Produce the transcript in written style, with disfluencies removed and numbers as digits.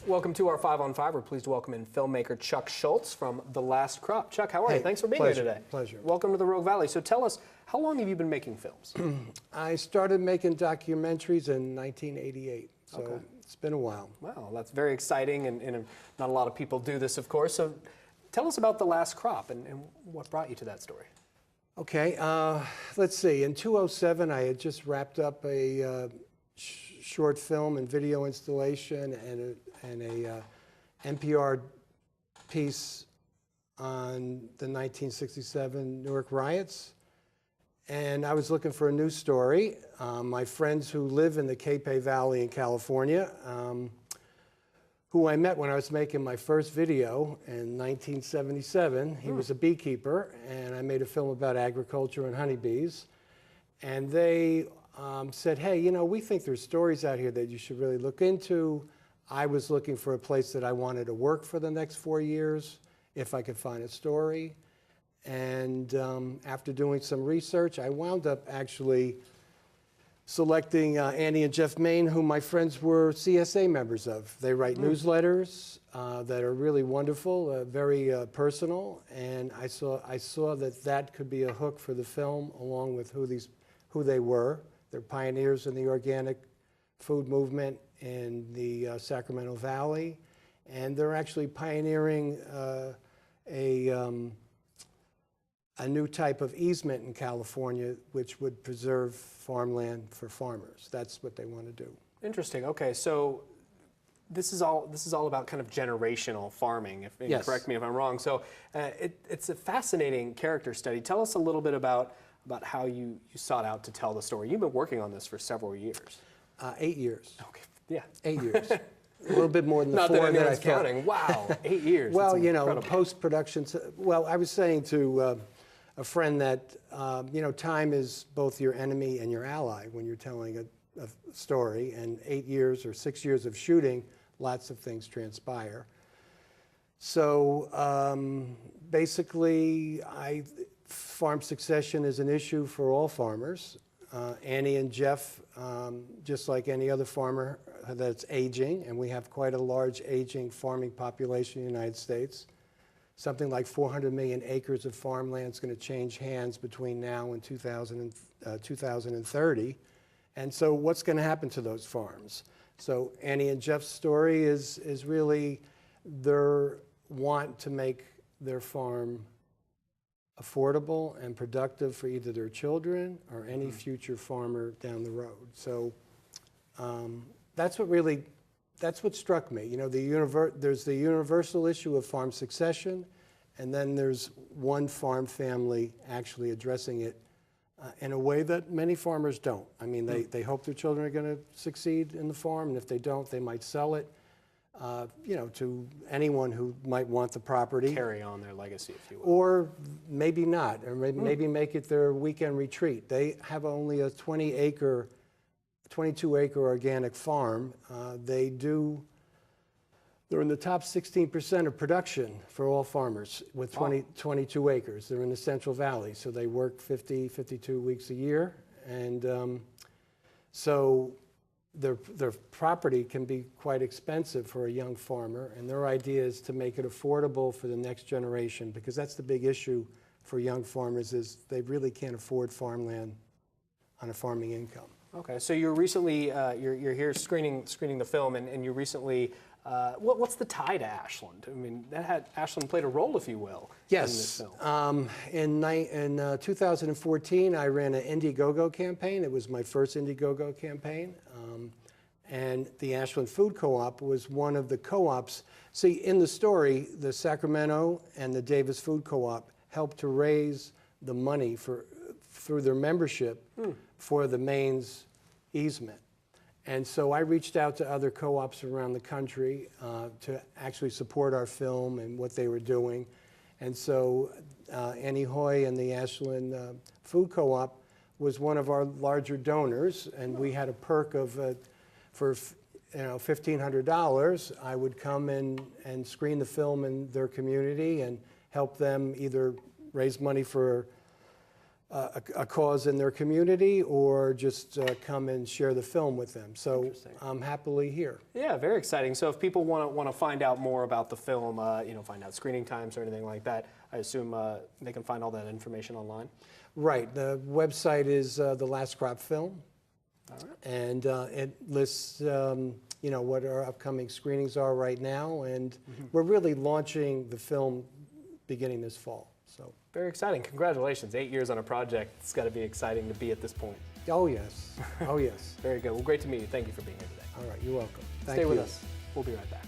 Welcome to our 5 on 5. We're pleased to welcome in filmmaker Chuck Schultz from The Last Crop. Chuck, how are you? Thanks for being here today. Pleasure. Welcome to the Rogue Valley. So tell us, how long have you been making films? I started making documentaries in 1988, so it's been a while. Wow, that's very exciting, and not a lot of people do this, of course. So tell us about The Last Crop and what brought you to that story. Okay, let's see. In 2007, I had just wrapped up a short film and video installation and a NPR piece on the 1967 Newark riots. And I was looking for a new story. My friends who live in the KOBI Valley in California, who I met when I was making my first video in 1977. He was a beekeeper, and I made a film about agriculture and honeybees. And they said, hey, you know, we think there's stories out here that you should really look into. I was looking for a place that I wanted to work for the next 4 years, if I could find a story. And after doing some research, I wound up actually selecting Annie and Jeff Main, who my friends were CSA members of. They write newsletters that are really wonderful, very personal, and I saw that could be a hook for the film, along with who they were. They're pioneers in the organic food movement in the Sacramento Valley, and they're actually pioneering a new type of easement in California, which would preserve farmland for farmers. That's what they want to do. Interesting. Okay, so this is all about kind of generational farming. Yes. Correct me if I'm wrong. So it's a fascinating character study. Tell us a little bit about how you sought out to tell the story. You've been working on this for several years. 8 years. Okay. Yeah. 8 years. A little bit more than the Not 4 that that I counting. Wow, 8 years. Well, That's you know, incredible. post-production. Well, I was saying to a friend that, you know, time is both your enemy and your ally when you're telling a story. And 8 years or 6 years of shooting, lots of things transpire. So basically, farm succession is an issue for all farmers. Annie and Jeff, just like any other farmer that's aging, and we have quite a large aging farming population in the United States. Something like 400 million acres of farmland is going to change hands between now and 2030. And so what's going to happen to those farms? So Annie and Jeff's story is really their want to make their farm affordable and productive for either their children or any future farmer down the road. So that's what struck me. You know, there's the universal issue of farm succession, and then there's one farm family actually addressing it in a way that many farmers don't. I mean, they hope their children are going to succeed in the farm, and if they don't, they might sell it. You know, to anyone who might want the property. Carry on their legacy, if you will. Or maybe not, or maybe make it their weekend retreat. They have only a 22-acre organic farm. They're in the top 16% of production for all farmers with 22 acres. They're in the Central Valley, so they work 52 weeks a year. And so their property can be quite expensive for a young farmer, and their idea is to make it affordable for the next generation, because that's the big issue for young farmers, is they really can't afford farmland on a farming income. Okay, so you're recently, you're here screening the film, and you recently, what's the tie to Ashland? I mean, Ashland played a role, if you will, yes. in this film. In 2014, I ran an Indiegogo campaign. It was my first Indiegogo campaign. And the Ashland Food Co-op was one of the co-ops. See, in the story, the Sacramento and the Davis Food Co-op helped to raise the money through their membership for the Maine's easement. And so I reached out to other co-ops around the country to actually support our film and what they were doing. And so Annie Hoy and the Ashland Food Co-op was one of our larger donors, and we had a perk of, for $1,500, I would come and screen the film in their community and help them either raise money for a cause in their community or just come and share the film with them. So I'm happily here. Yeah, very exciting. So if people want to find out more about the film, find out screening times or anything like that, I assume they can find all that information online? Right. The website is The Last Crop Film. All right. And it lists, what our upcoming screenings are right now. And we're really launching the film beginning this fall. So. Very exciting. Congratulations. 8 years on a project. It's got to be exciting to be at this point. Oh, yes. Oh, yes. Very good. Well, great to meet you. Thank you for being here today. All right. You're welcome. Thank Stay you. with us. We'll be right back.